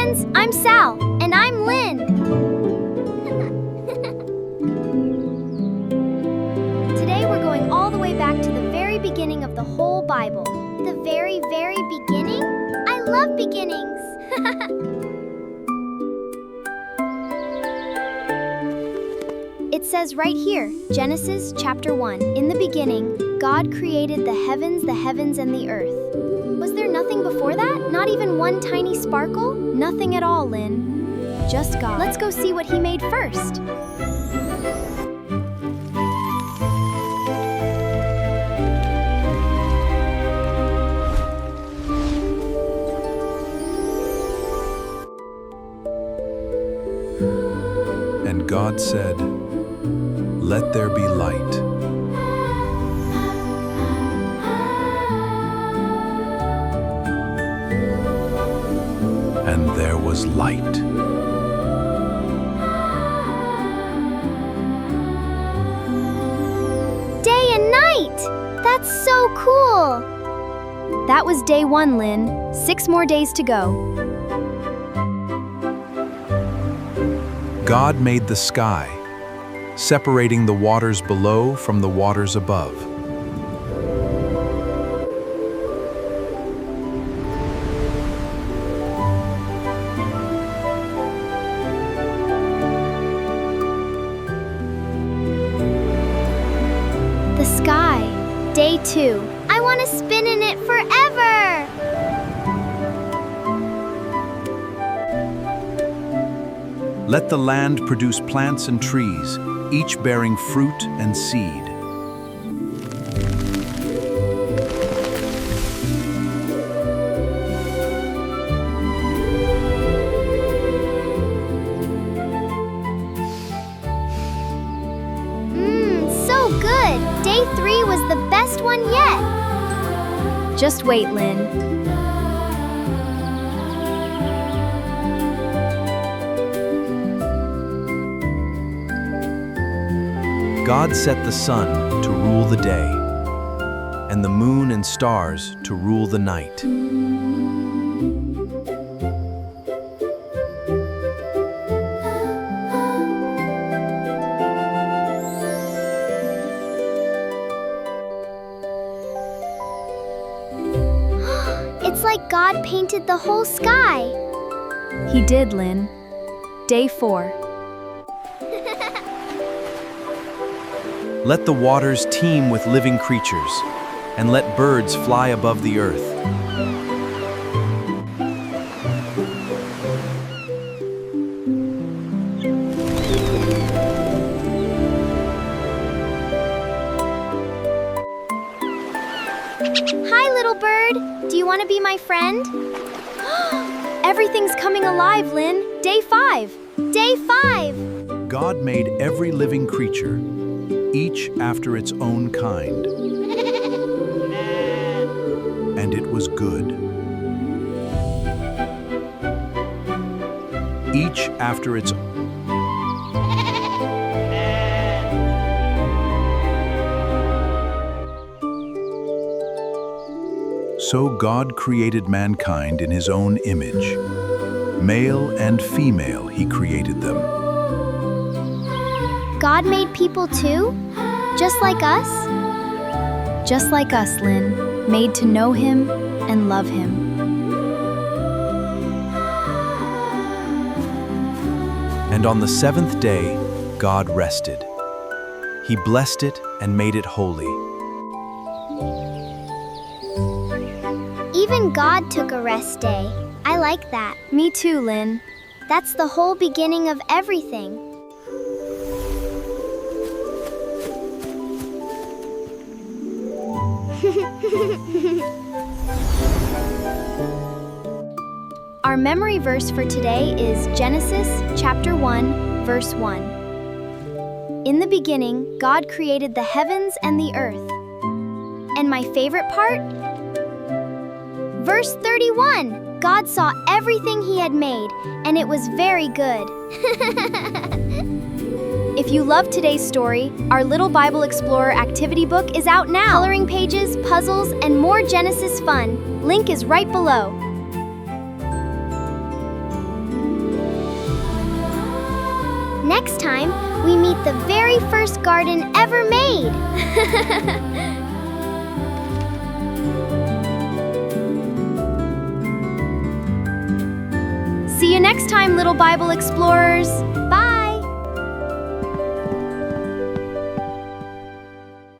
friends, I'm Sal. And I'm Lin. Today we're going all the way back to the very beginning of the whole Bible. The very, very beginning? I love beginnings. It says right here, Genesis chapter 1. In the beginning, God created the heavens and the earth. Was there nothing before that? Not even one tiny sparkle? Nothing at all, Lin. Just God. Let's go see what he made first. And God said, "Let there be light." And there was light. Day and night! That's so cool! That was day 1, Lin. 6 more days to go. God made the sky, separating the waters below from the waters above. The sky. Day 2. I want to spin in it forever! Let the land produce plants and trees, each bearing fruit and seed. So good! Day 3 was the best one yet! Just wait, Lin. God set the sun to rule the day, and the moon and stars to rule the night. It's like God painted the whole sky. He did, Lin. Day 4. Let the waters teem with living creatures, and let birds fly above the earth. Hi, little bird. Do you want to be my friend? Everything's coming alive, Lin. Day 5. Day 5. God made every living creature, each after its own kind. And it was good. Each after its So God created mankind in his own image. Male and female he created them. God made people too? Just like us? Just like us, Lin. Made to know him and love him. And on the 7th day, God rested. He blessed it and made it holy. Even God took a rest day. I like that. Me too, Lin. That's the whole beginning of everything. Our memory verse for today is Genesis chapter 1, verse 1. In the beginning, God created the heavens and the earth. And my favorite part? Verse 31. God saw everything he had made, and it was very good. If you loved today's story, our Little Bible Explorer activity book is out now. Coloring pages, puzzles, and more Genesis fun. Link is right below. Next time, we meet the very first garden ever made. See you next time, little Bible explorers. Bye!